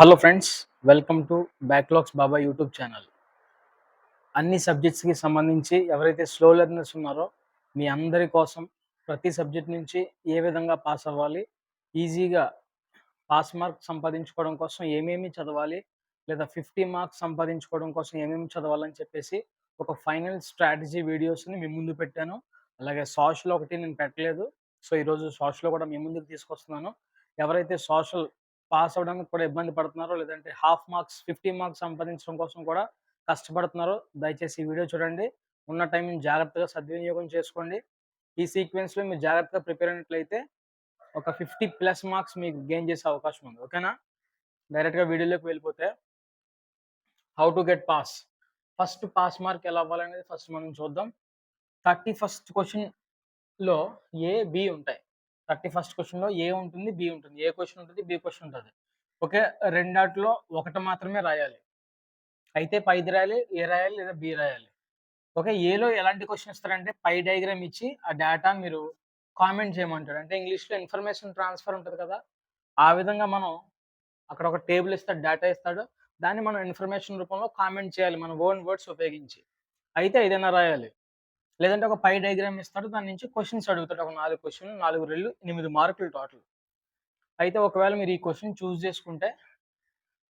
Hello friends, welcome to backlogs Baba YouTube channel. అన్ని సబ్జెక్ట్స్కి సంబంధించి ఎవరైతే స్లో లెర్నర్స్ ఉన్నారో మీ అందరి కోసం ప్రతి సబ్జెక్ట్ నుంచి ఏ విధంగా పాస్ అవ్వాలి, ఈజీగా పాస్ మార్క్ సంపాదించుకోవడం కోసం ఏమేమి చదవాలి, లేదా 50 మార్క్స్ సంపాదించుకోవడం కోసం ఏమేమి చదవాలని చెప్పేసి ఒక ఫైనల్ స్ట్రాటజీ వీడియోస్ని మీ ముందు పెట్టాను. అలాగే సోషల్ ఒకటి నేను పెట్టలేదు. సో ఈరోజు సోషల్ కూడా మీ ముందుకు తీసుకొస్తున్నాను. ఎవరైతే సోషల్ పాస్ అవ్వడానికి కూడా ఇబ్బంది పడుతున్నారో, లేదంటే హాఫ్ మార్క్స్ 50 మార్క్స్ సంపాదించడం కోసం కూడా కష్టపడుతున్నారో, దయచేసి ఈ వీడియో చూడండి. ఉన్న టైంని జాగ్రత్తగా సద్వినియోగం చేసుకోండి. ఈ సీక్వెన్స్లో మీరు జాగ్రత్తగా ప్రిపేర్ అయినట్లయితే ఒక 50+ మార్క్స్ మీకు గెయిన్ చేసే అవకాశం ఉంది. ఓకేనా? డైరెక్ట్గా వీడియోలోకి వెళ్ళిపోతే how to get pass. First pass mark ఎలా అవ్వాలనేది ఫస్ట్ మనం చూద్దాం. 31st క్వశ్చన్లో ఏ బి ఉంటాయి. 31st క్వశ్చన్లో ఏ ఉంటుంది, బి ఉంటుంది. ఏ క్వశ్చన్ ఉంటుంది, బి క్వశ్చన్ ఉంటుంది. ఓకే, రెండాటిలో ఒకటి మాత్రమే రాయాలి. అయితే పైది రాయాలి, ఏ రాయాలి లేదా బి రాయాలి. ఓకే, ఏలో ఎలాంటి క్వశ్చన్ ఇస్తారంటే పై డయాగ్రామ్ ఇచ్చి ఆ డేటా మీరు కామెంట్ చేయమంటాడు. అంటే ఇంగ్లీష్లో ఇన్ఫర్మేషన్ ట్రాన్స్ఫర్ ఉంటుంది కదా, ఆ విధంగా మనం అక్కడ ఒక టేబుల్ ఇస్తాడు, డేటా ఇస్తాడు. దాన్ని మనం ఇన్ఫర్మేషన్ రూపంలో కామెంట్ చేయాలి మన ఓన్ వర్డ్స్ ఉపయోగించి. అయితే ఏదైనా రాయాలి. లేదంటే ఒక పై డయాగ్రామ్ ఇస్తాడు, దాని నుంచి క్వశ్చన్స్ అడుగుతాడు. ఒక 4 క్వశ్చన్లు, 4 రెళ్ళు 8 మార్కులు టోటల్. అయితే ఒకవేళ మీరు ఈ క్వశ్చన్ చూస్ చేసుకుంటే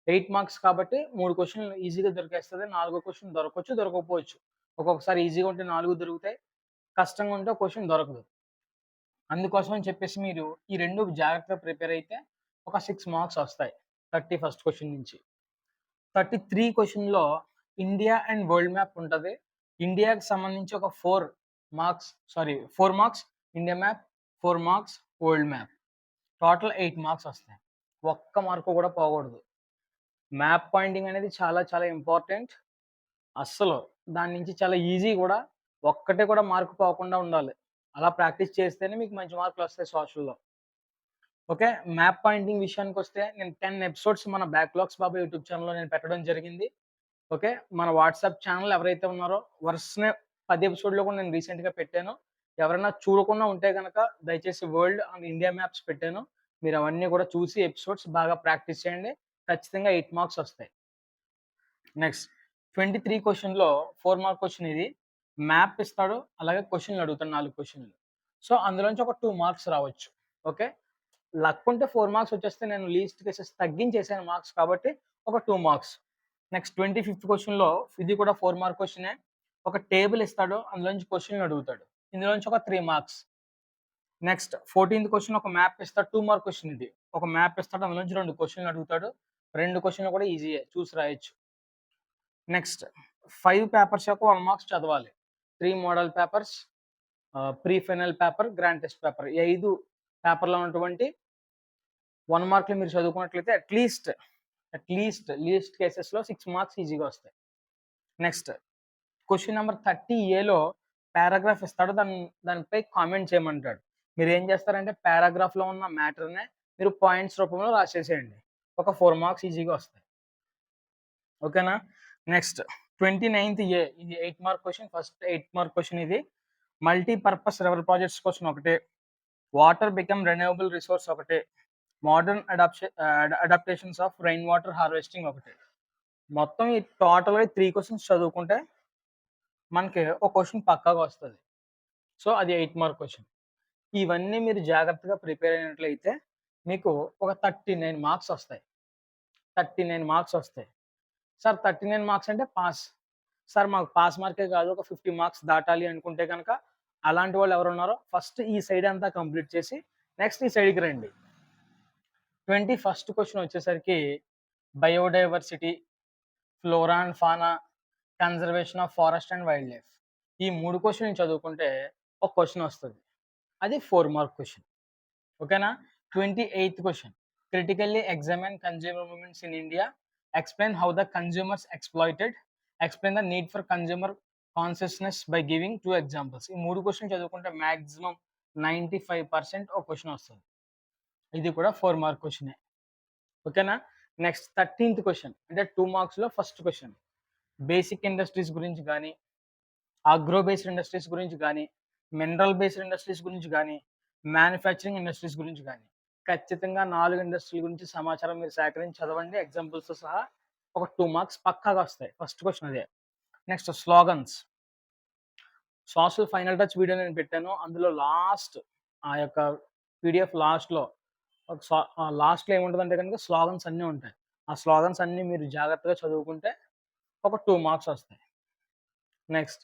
8 మార్క్స్ కాబట్టి 3 క్వశ్చన్లు ఈజీగా దొరికేస్తది. 4 క్వశ్చన్ దొరకవచ్చు, దొరకకపోవచ్చు. ఒక్కొక్కసారి ఈజీగా ఉంటే 4 దొరుకుతాయి. కష్టంగా ఉంటే క్వశ్చన్ దొరకదు. అందుకోసం అని చెప్పేసి మీరు ఈ 2 జాగ్రత్తగా ప్రిపేర్ అయితే ఒక 6 మార్క్స్ వస్తాయి 31st క్వశ్చన్ నుంచి. 33 క్వశ్చన్‌లో ఇండియా అండ్ వరల్డ్ మ్యాప్ ఉంటది. ఇండియాకి సంబంధించి ఒక 4 marks India map, 4 marks world map. Total 8 marks వస్తాయి. ఒక్క మార్కు కూడా పోకూడదు. మ్యాప్ పాయింటింగ్ అనేది చాలా చాలా ఇంపార్టెంట్. అస్సలు దాని నుంచి చాలా ఈజీ కూడా. ఒక్కటి కూడా మార్క్ పోకుండా ఉండాలి. అలా ప్రాక్టీస్ చేస్తేనే మీకు మంచి మార్కులొస్తాయి సోషల్‌లో. ఓకే, మ్యాప్ పాయింటింగ్ విషయానికొస్తే నేను 10 ఎపిసోడ్స్ మన బ్యాక్‌లాగ్స్ బాబా యూట్యూబ్ ఛానెల్‌లో నేను పెట్టడం జరిగింది. ఓకే, మన వాట్సాప్ ఛానెల్ ఎవరైతే ఉన్నారో వరుసనే 10 ఎపిసోడ్‌లు కూడా నేను రీసెంట్‌గా పెట్టాను. ఎవరైనా చూడకుండా ఉంటే గనక దయచేసి వరల్డ్ అండ్ ఇండియా మ్యాప్స్ పెట్టాను. మీరు అవన్నీ కూడా చూసి ఎపిసోడ్స్ బాగా ప్రాక్టీస్ చేయండి. ఖచ్చితంగా 8 మార్క్స్ వస్తాయి. నెక్స్ట్ 23 క్వశ్చన్‌లో 4 మార్క్ క్వశ్చన్ ఇది. మ్యాప్ ఇస్తాడు. అలాగే క్వశ్చన్‌లు అడుగుతాడు 4 క్వశ్చన్‌లు. సో అందులోంచి ఒక 2 మార్క్స్ రావచ్చు. ఓకే, లక్ ఉంటే 4 మార్క్స్ వచ్చేస్తే నేను లీస్ట్ కేసెస్ తగ్గించేసాను మార్క్స్ కాబట్టి ఒక 2 మార్క్స్. నెక్స్ట్ 25th క్వశ్చన్‌లో ఇది కూడా 4 మార్క్ క్వశ్చనే. ఒక టేబుల్ ఇస్తాడు. అందులోంచి క్వశ్చన్‌లు అడుగుతాడు. ఇందులోంచి ఒక 3 మార్క్స్. నెక్స్ట్ 14th క్వశ్చన్ ఒక మ్యాప్ ఇస్తాడు. 2 మార్క్ క్వశ్చన్ ఇది. ఒక మ్యాప్ ఇస్తాడు. అందులోంచి 2 క్వశ్చన్‌లు అడుగుతాడు. 2 క్వశ్చన్‌లు కూడా ఈజీయే, చూసి రాయొచ్చు. నెక్స్ట్ 5 పేపర్స్ యొక్క 1 మార్క్స్ చదవాలి. 3 model papers, pre final paper, grand test paper. ఈ 5 పేపర్‌లో ఉన్నటువంటి 1 మార్క్‌లు మీరు చదువుకున్నట్లయితే లీస్ట్ కేసెస్‌లో 6 మార్క్స్ ఈజీగా వస్తాయి. నెక్స్ట్ క్వెషన్ నంబర్ 30 పారాగ్రాఫ్ ఇస్తాడు. దానిపై కామెంట్ చేయమంటాడు. మీరేం చేస్తారంటే పారాగ్రాఫ్‌లో ఉన్న మ్యాటర్‌నే మీరు పాయింట్స్ రూపంలో రాసేసేయండి. ఒక 4 మార్క్స్ ఈజీగా వస్తాయి. ఓకేనా? నెక్స్ట్ 29th ఇది 8 mark question. First 8 mark question ఇది. మల్టీపర్పస్ రివర్ ప్రాజెక్ట్స్ క్వెషన్ ఒకటే. వాటర్ బికమ్ రెన్యూవబుల్ రిసోర్స్ ఒకటే. Modern adaptations of rain water harvesting ఒకటే. మొత్తం ఈ టోటల్‌గా 3 క్వెషన్స్ చదువుకుంటే మనకి ఒక క్వెషన్ పక్కాగా వస్తది. సో అది 8 మార్క్ క్వెషన్. ఇవన్నీ మీరు జాగ్రత్తగా ప్రిపేర్ అయినట్లయితే మీకు ఒక 39 మార్క్స్ వస్తాయి. 39 మార్క్స్ వస్తాయి. సార్ 39 మార్క్స్ అంటే పాస్. సార్ మాకు పాస్ మార్కే కాదు, ఒక 50 మార్క్స్ దాటాలి అనుకుంటే గనక అలాంటి వాళ్ళు ఎవరున్నారో ఫస్ట్ ఈ సైడ్ అంతా కంప్లీట్ చేసి నెక్స్ట్ ఈ సైడ్‌కి రండి. 21st క్వెషన్ వచ్చేసరికి biodiversity, flora and fauna, conservation of forest and wildlife. ఈ 3 క్వెషన్‌లు చదువుకుంటే ఒక క్వెషన్ వస్తది. అది 4 మార్క్ క్వెషన్. ఓకేనా? 28th question critically examine consumer movements in India. Explain how the consumers exploited. Explain the need for consumer consciousness by giving 2 examples. ఈ 3 క్వెషన్‌లు చదువుకుంటే maximum 95% ఒక question వస్తది. ఇది కూడా 4 మార్క్ క్వెషనే. ఓకేనా? నెక్స్ట్ 13th క్వెషన్ అంటే 2 మార్క్స్‌లో ఫస్ట్ క్వెషన్. బేసిక్ ఇండస్ట్రీస్ గురించి గాని, అగ్రో బేస్డ్ ఇండస్ట్రీస్ గురించి గాని, మినరల్ బేస్డ్ ఇండస్ట్రీస్ గురించి గాని, మ్యానుఫ్యాక్చరింగ్ ఇండస్ట్రీస్ గురించి గాని, ఖచ్చితంగా 4 ఇండస్ట్రీల గురించి సమాచారం మీరు సేకరించి చదవండి. ఎగ్జాంపుల్స్‌తో సహా. ఒక 2 మార్క్స్ పక్కాగా వస్తాయి. ఫస్ట్ క్వెషన్ అదే. Next slogans. Social final touch video నేను పెట్టాను. అందులో ఆ యొక్క పీడీఎఫ్ లాస్ట్‌లో ఏముంటదంటే గనుక స్లోగన్స్ అన్నీ ఉంటాయి. ఆ స్లోగన్స్ అన్నీ మీరు జాగ్రత్తగా చదువుకుంటే ఒక 2 మార్క్స్ వస్తాయి. నెక్స్ట్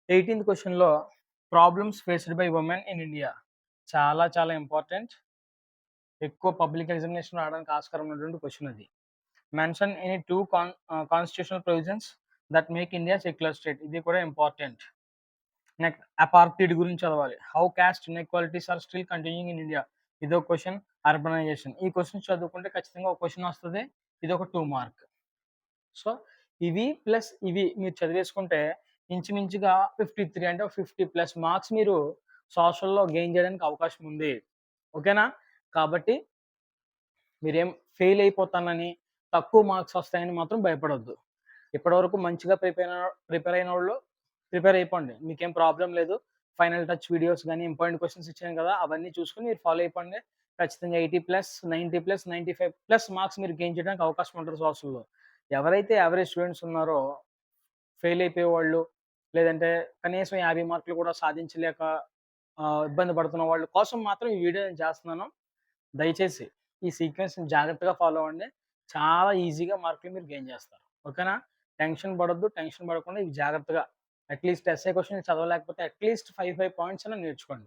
18థ్ క్వెషన్‌లో problems faced by women in India. చాలా చాలా ఇంపార్టెంట్. ఎక్కువ పబ్లిక్ ఎగ్జామినేషన్ రావడానికి ఆస్కారం ఉన్నటువంటి క్వెషన్ అది. Mention any 2 constitutional provisions that make India secular state. ఇది కూడా ఇంపార్టెంట్. నెక్స్ట్ అపార్థైడ్ గురించి చదవాలి. How caste inequalities are still continuing in India. ఇదో క్వెషన్. అర్బనైజేషన్. ఈ క్వెషన్స్ చదువుకుంటే ఖచ్చితంగా ఒక క్వెషన్ వస్తది. ఇదొక 2 మార్క్. సో, ఇవి ప్లస్ ఇవి మీరు చదివేసుకుంటే ఇంచుమించుగా 53 అంటే 50+ మార్క్స్ మీరు సోషల్‌లో గెయిన్ చేయడానికి అవకాశం ఉంది. ఓకేనా? కాబట్టి మీరేం ఫెయిల్ అయిపోతానని, తక్కువ మార్క్స్ వస్తాయని మాత్రం భయపడొద్దు. ఇప్పటివరకు మంచిగా ప్రిపేర్ అయినోళ్ళు ప్రిపేర్ అయిపోండి. మీకేం ప్రాబ్లమ్ లేదు. ఫైనల్ టచ్ వీడియోస్ గాని, ఇంపార్టెంట్ క్వెషన్స్ ఇచ్చాను కదా! అవన్నీ చూసుకొని మీరు ఫాలో అయిపోండి. ఖచ్చితంగా 80+, 90+, 95+ మార్క్స్ మీరు గెయిన్ చేయడానికి అవకాశం ఉంటది సోషల్‌లో. ఎవరైతే యావరేజ్ స్టూడెంట్స్ ఉన్నారో, ఫెయిల్ అయిపోయేవాళ్ళు, లేదంటే కనీసం 50 మార్కులు కూడా సాధించలేక ఇబ్బంది పడుతున్న వాళ్ళ కోసం మాత్రం ఈ వీడియో నేను చేస్తున్నాను. దయచేసి ఈ సీక్వెన్స్‌ని జాగ్రత్తగా ఫాలో అవ్వండి. చాలా ఈజీగా మార్కులు మీరు గెయిన్ చేస్తారు. ఓకేనా? టెన్షన్ పడొద్దు. టెన్షన్ పడకుండా ఇవి జాగ్రత్తగా అట్‌లీస్ట్ ఎస్ఏ క్వెషన్ చదవలేకపోతే అట్‌లీస్ట్ 5 పాయింట్స్ అన్నా నేర్చుకోండి.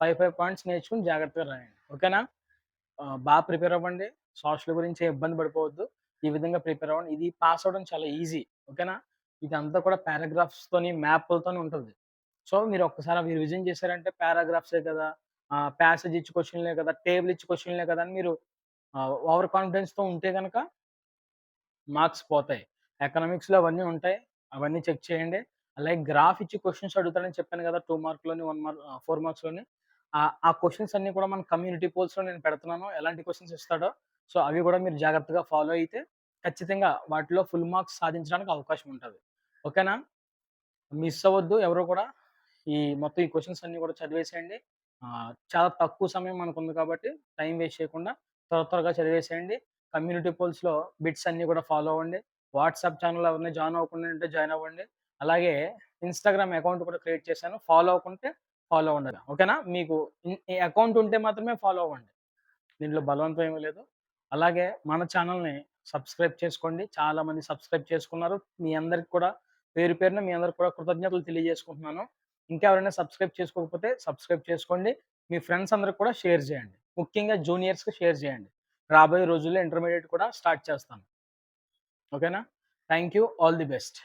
5 పాయింట్స్ నేర్చుకొని జాగ్రత్తగా రాయండి. ఓకేనా? బాగా ప్రిపేర్ అవ్వండి. సోషల్ గురించి ఇబ్బంది పడిపోవద్దు. ఈ విధంగా ప్రిపేర్ అవ్వండి. ఇది పాస్ అవ్వడం చాలా ఈజీ. ఓకేనా? ఇదంతా కూడా పారాగ్రాఫ్స్‌తోని, మ్యాప్‌లతోని ఉంటది. సో, మీరు ఒక్కసారి అవి రివిజన్ చేశారంటే పారాగ్రాఫ్సే కదా! ప్యాసేజ్ ఇచ్చి క్వెషన్‌లే కదా! టేబుల్ ఇచ్చి క్వెషన్‌లే కదా! అని మీరు ఓవర్ కాన్ఫిడెన్స్‌తో ఉంటే గనక మార్క్స్ పోతాయి. ఎకనామిక్స్‌లో అవన్నీ ఉంటాయి. అవన్నీ చెక్ చేయండి. అలాగే గ్రాఫ్ ఇచ్చి క్వెషన్స్ అడుగుతాడని చెప్పాను కదా! 2 మార్క్‌లోని, 4 మార్క్స్‌లోని. ఆ క్వెషన్స్ అన్నీ కూడా మన కమ్యూనిటీ పోల్స్‌లో నేను పెడుతున్నాను. ఎలాంటి క్వెషన్స్ ఇస్తాడో. సో, అవి కూడా మీరు జాగ్రత్తగా ఫాలో అయితే ఖచ్చితంగా వాటిలో ఫుల్ మార్క్స్ సాధించడానికి అవకాశం ఉంటది. ఓకేనా? మిస్ అవ్వద్దు ఎవరు కూడా. మొత్తం ఈ క్వెషన్స్ అన్నీ కూడా చదివేసేయండి. చాలా తక్కువ సమయం మనకుంది కాబట్టి టైం వేస్ట్ చేయకుండా త్వరగా చదివేసేయండి. కమ్యూనిటీ పోల్స్‌లో బిట్స్ అన్నీ కూడా ఫాలో అవ్వండి. వాట్సాప్ ఛానెల్‌లో ఎవరైనా జాయిన్ అవ్వకుండా ఉంటే జాయిన్ అవ్వండి. అలాగే ఇన్‌స్టాగ్రామ్ అకౌంట్ కూడా క్రియేట్ చేశాను. ఫాలో అవ్వకుంటే ఫాలో అవ్వండి. ఓకేనా? మీకు ఈ అకౌంట్ ఉంటే మాత్రమే ఫాలో అవ్వండి. దీంట్లో బలవంతం ఏమీ లేదు. అలాగే మన ఛానెల్‌ని సబ్స్క్రైబ్ చేసుకోండి. చాలామంది సబ్స్క్రైబ్ చేసుకున్నారు. మీ అందరికి కూడా పేరు పేరున మీ అందరికి కూడా కృతజ్ఞతలు తెలియజేసుకుంటున్నాను. ఇంకా ఎవరైనా సబ్స్క్రైబ్ చేసుకోకపోతే సబ్స్క్రైబ్ చేసుకోండి. మీ ఫ్రెండ్స్ అందరికి కూడా షేర్ చేయండి. ముఖ్యంగా జూనియర్స్‌కి షేర్ చేయండి. రాబోయే రోజుల్లో ఇంటర్మీడియేట్ కూడా స్టార్ట్ చేస్తాను. ఓకేనా? Thank you. All the best.